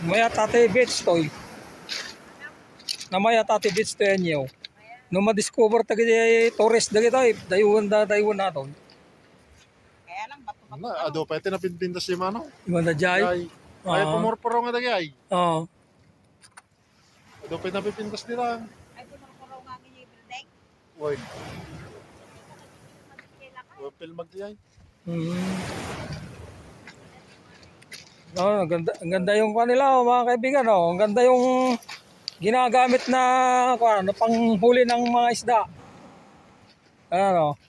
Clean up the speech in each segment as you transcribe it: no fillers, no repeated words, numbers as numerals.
Maya tate beach toy. Namaya tate beach to yan yaw. No ma-discover tagi tourist dagi tayo. Dayuan na to. Kaya lang, bato-bato Na, ka. ado pa ito napinpintas si Mano. Iwan na jay. Ay, ay pumurpuro nga dagi ay. Oo. Ado pa ito napinpintas nila. Ay, pinurpuraw nga nga yung building. Uy. Wapil magdiyay. Oh, ang ganda yung kanila, mga kaibigan. Oh. Ang ganda yung ginagamit na panghuli ng mga isda. Ano?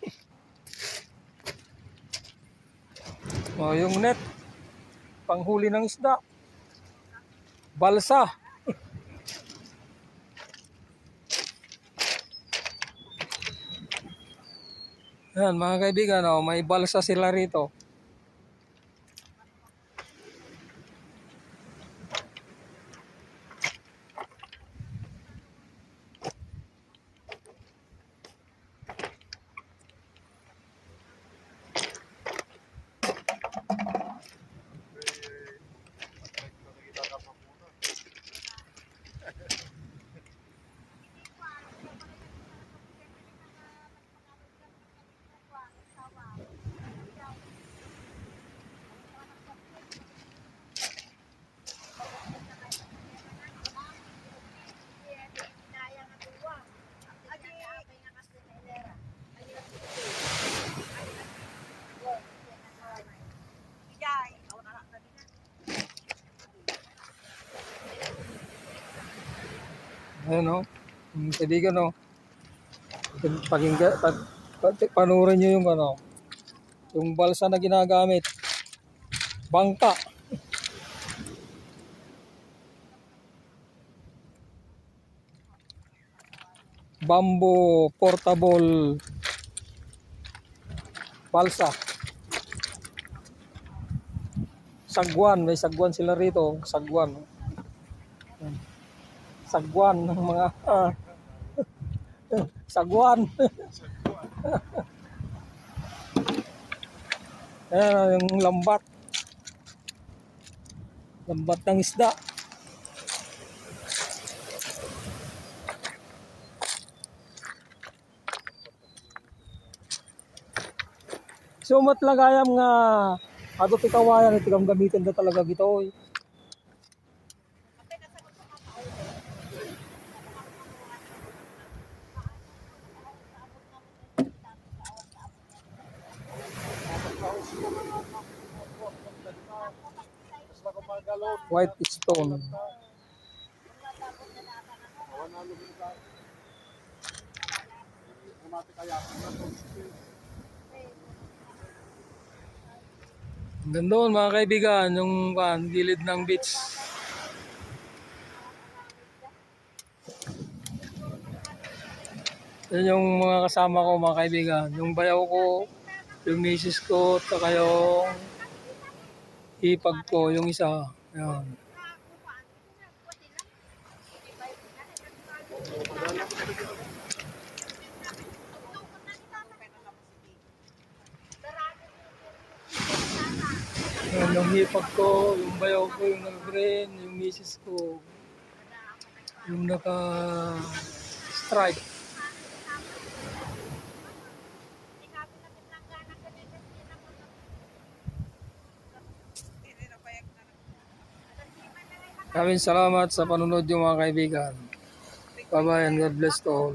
Oh, yung net panghuli ng isda. Balsa. Yan, mga kaibigan, oh, may balsa sila rito. Ayan o, kaibigan o. Panurin nyo yung yung balsa na ginagamit. Bangka. Bamboo portable balsa. Sagwan, may sagwan sila rito, sagwan. Sagwan ng mga sagwan. Ayan, yung lambat. Lambat ng isda. So matlagayam nga ato ti kawayan iti kam gamitin da talaga gito. White stone. Doon mga kaibigan, yung gilid ng beach. Yan yung mga kasama ko mga kaibigan. Yung bayaw ko, yung misis ko, at saka yung ipag ko, yung isa. Yan. Yan, yung hipag ko, yung bayaw ko, yung nag-green, yung misis ko, yung naka-stripe. Maraming salamat sa panunod yung mga kaibigan. Bye-bye and God bless to all.